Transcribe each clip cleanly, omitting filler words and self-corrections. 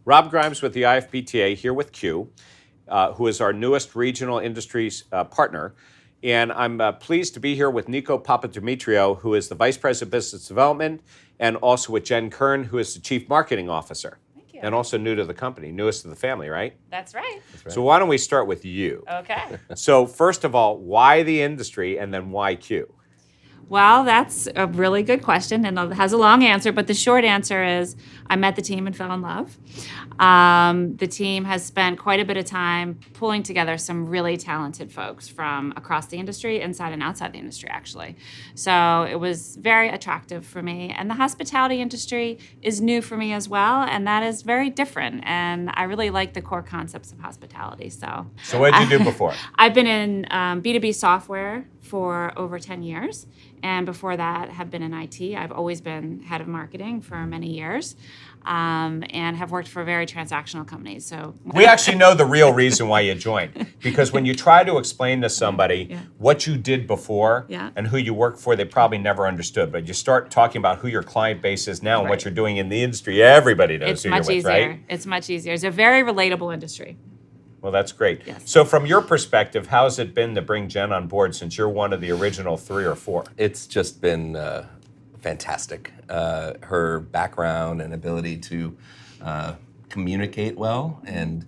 Rob Grimes with the IFBTA here with Q, who is our newest regional industries partner. And I'm pleased to be here with Niko Papademetriou, who is the Vice President of Business Development, and also with Jen Kern, who is the Chief Marketing Officer. Thank you. And also new to the company, newest to the family, right? That's right. So why don't we start with you? Okay. So first of all, why the industry, and then why Q? Well, that's a really good question, and it has a long answer, but the short answer is I met the team and fell in love. The team has spent quite a bit of time pulling together some really talented folks from across the industry, inside and outside the industry, actually. So it was very attractive for me, and the hospitality industry is new for me as well, and that is very different, and I really like the core concepts of hospitality. So what did you do before? I've been in B2B software for over 10 years. And before that, have been in IT. I've always been head of marketing for many years, and have worked for very transactional companies. So we actually know the real reason why you joined, because when you try to explain to somebody what you did before and who you work for, they probably never understood. But you start talking about who your client base is now and what you're doing in the industry, everybody knows who you're with, right? It's much easier. It's a very relatable industry. Well, that's great. Yes. So from your perspective, how's it been to bring Jen on board since you're one of the original 3 or 4? It's just been fantastic. Her background and ability to communicate well and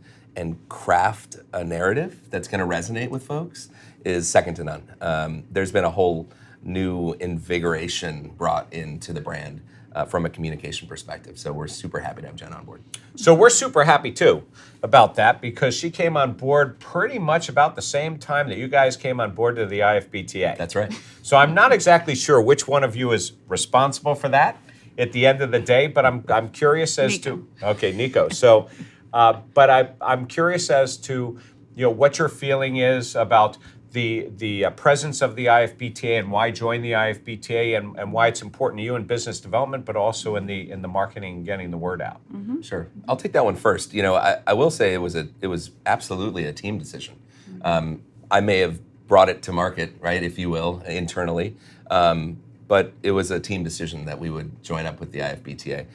craft a narrative that's going to resonate with folks is second to none. There's been a whole new invigoration brought into the brand from a communication perspective. So we're super happy to have Jen on board. So we're super happy too about that, because she came on board pretty much about the same time that you guys came on board to the IFBTA. That's right. So I'm not exactly sure which one of you is responsible for that at the end of the day, but I'm curious as to Niko. So, but I'm curious as to what your feeling is about the presence of the IFBTA and why join the IFBTA and why it's important to you in business development, but also in the marketing and getting the word out. Mm-hmm. Sure, I'll take that one first. I will say it was absolutely a team decision. I may have brought it to market, right, if you will, internally, but it was a team decision that we would join up with the IFBTA.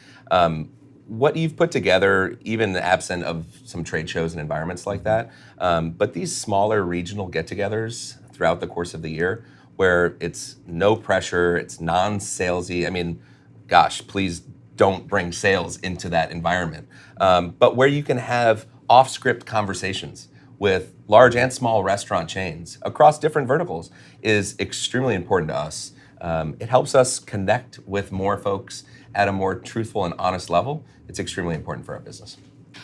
What you've put together, even absent of some trade shows and environments like that, but these smaller regional get-togethers throughout the course of the year where it's no pressure, it's non-salesy. I mean, gosh, please don't bring sales into that environment. But where you can have off-script conversations with large and small restaurant chains across different verticals is extremely important to us. It helps us connect with more folks at a more truthful and honest level. It's extremely important for our business.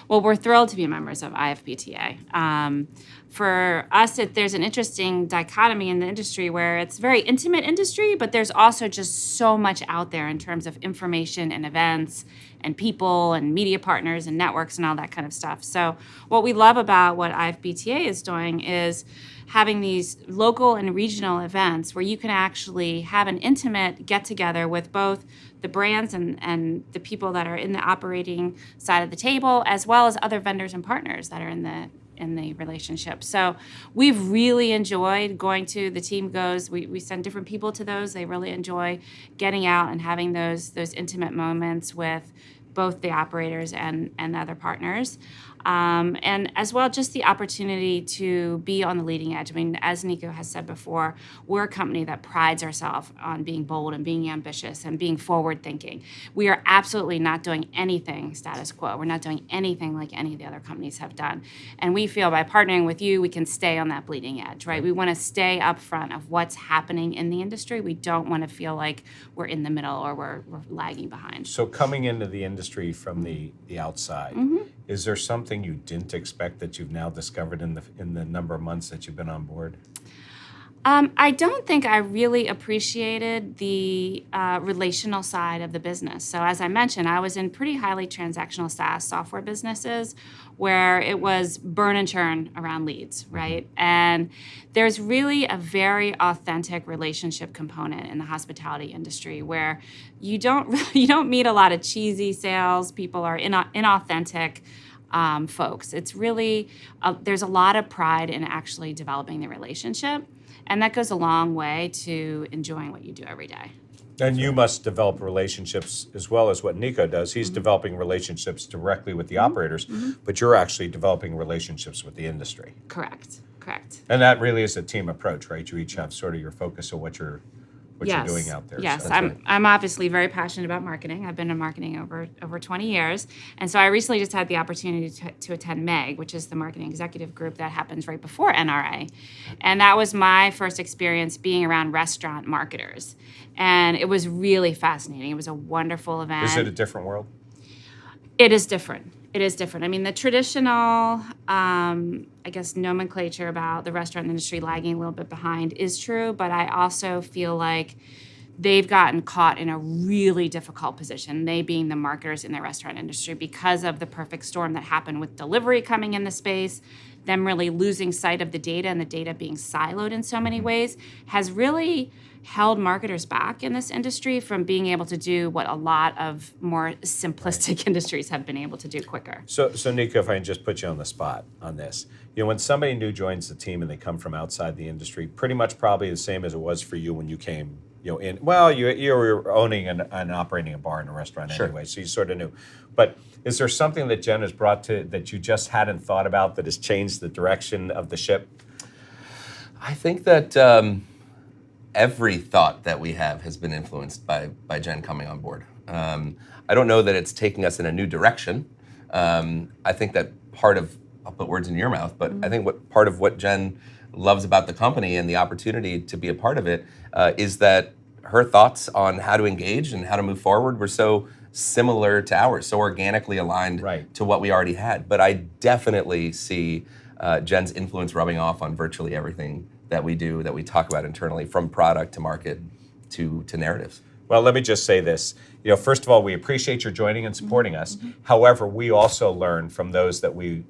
Well, we're thrilled to be members of IFBTA. For us, there's an interesting dichotomy in the industry where it's a very intimate industry, but there's also just so much out there in terms of information and events and people and media partners and networks and all that kind of stuff. So what we love about what IFBTA is doing is having these local and regional events where you can actually have an intimate get-together with both the brands and the people that are in the operating side of the table, as well as other vendors and partners that are in the relationship. So we've really enjoyed going to, the team goes, we send different people to those. They really enjoy getting out and having those intimate moments with both the operators and other partners. And as well, just the opportunity to be on the leading edge. I mean, as Niko has said before, we're a company that prides ourselves on being bold and being ambitious and being forward-thinking. We are absolutely not doing anything status quo. We're not doing anything like any of the other companies have done. And we feel by partnering with you, we can stay on that bleeding edge, right? We want to stay up front of what's happening in the industry. We don't want to feel like we're in the middle or we're lagging behind. So coming into the industry from the outside, is there something you didn't expect that you've now discovered in the number of months that you've been on board? I don't think I really appreciated the relational side of the business. So as I mentioned, I was in pretty highly transactional SaaS software businesses where it was burn and churn around leads, right? And there's really a very authentic relationship component in the hospitality industry where you don't meet a lot of cheesy sales people or inauthentic folks. It's really, there's a lot of pride in actually developing the relationship. And that goes a long way to enjoying what you do every day. And you must develop relationships as well as what Niko does. He's developing relationships directly with the operators, but you're actually developing relationships with the industry. Correct. And that really is a team approach, right? You each have sort of your focus of what you're doing out there. Yes, So I'm obviously very passionate about marketing. I've been in marketing over 20 years. And so I recently just had the opportunity to attend MEG, which is the marketing executive group that happens right before NRA. And that was my first experience being around restaurant marketers. And it was really fascinating. It was a wonderful event. Is it a different world? It is different. I mean, the traditional, I guess, nomenclature about the restaurant industry lagging a little bit behind is true, but I also feel like they've gotten caught in a really difficult position, they being the marketers in the restaurant industry, because of the perfect storm that happened with delivery coming in the space, them really losing sight of the data and the data being siloed in so many ways, has really held marketers back in this industry from being able to do what a lot of more simplistic industries have been able to do quicker. So Niko, if I can just put you on the spot on this. When somebody new joins the team and they come from outside the industry, pretty much probably the same as it was for you when you came, in. Well, you were owning and operating a bar and a restaurant anyway, so you sort of knew. But is there something that Jen has brought to that you just hadn't thought about that has changed the direction of the ship? I think that every thought that we have has been influenced by Jen coming on board. I don't know that it's taking us in a new direction. I think that I'll put words in your mouth, but I think part of what Jen loves about the company and the opportunity to be a part of it is that her thoughts on how to engage and how to move forward were so similar to ours, so organically aligned to what we already had. But I definitely see Jen's influence rubbing off on virtually everything that we do, that we talk about internally, from product to market to narratives. Well, let me just say this. First of all, we appreciate your joining and supporting us. However, we also learn from those that we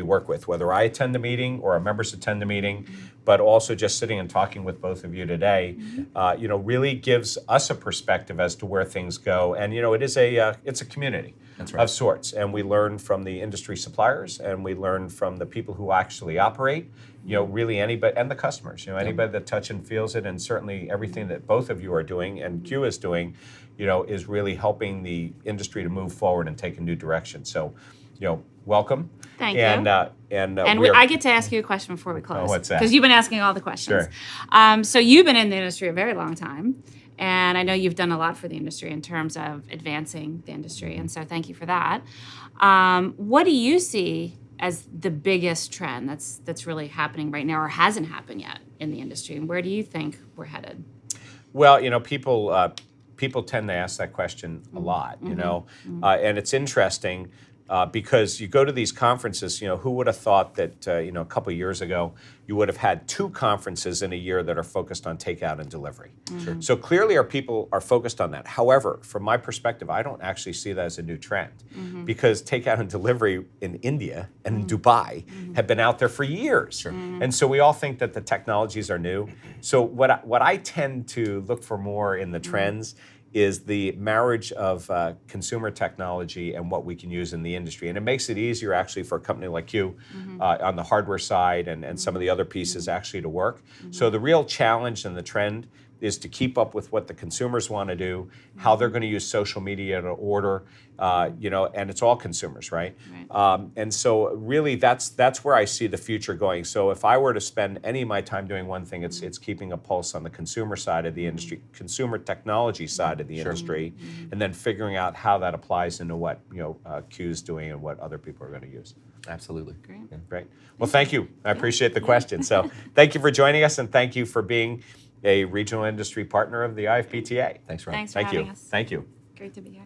work with, whether I attend a meeting or our members attend a meeting, but also just sitting and talking with both of you today, really gives us a perspective as to where things go. And it's a community of sorts, and we learn from the industry suppliers, and we learn from the people who actually operate. Really anybody, and the customers, anybody that touch and feels it, and certainly everything that both of you are doing and Q is doing, is really helping the industry to move forward and take a new direction. So, welcome. Thank you. And I get to ask you a question before we close. Oh, what's that? Because you've been asking all the questions. Sure. So you've been in the industry a very long time, and I know you've done a lot for the industry in terms of advancing the industry, and so thank you for that. What do you see as the biggest trend that's really happening right now, or hasn't happened yet in the industry? And where do you think we're headed? Well, people tend to ask that question a lot, and it's interesting because you go to these conferences, who would have thought that, a couple of years ago, you would have had 2 conferences in a year that are focused on takeout and delivery. Sure. So clearly our people are focused on that. However, from my perspective, I don't actually see that as a new trend because takeout and delivery in India and in Dubai have been out there for years. Sure. And so we all think that the technologies are new. So what I tend to look for more in the trends is the marriage of consumer technology and what we can use in the industry. And it makes it easier actually for a company like you on the hardware side and some of the other pieces actually to work. So the real challenge and the trend is to keep up with what the consumers want to do, how they're going to use social media to order, and it's all consumers, right? And so really that's where I see the future going. So if I were to spend any of my time doing one thing, it's keeping a pulse on the consumer side of the industry, consumer technology side of the industry, and then figuring out how that applies into what Q's doing and what other people are going to use. Absolutely. Great. Yeah, great. Well, thank you. I appreciate the question. So thank you for joining us, and thank you for being a regional industry partner of the IFBTA. Thanks, Ron. Thanks for having us. Thank you. Great to be here.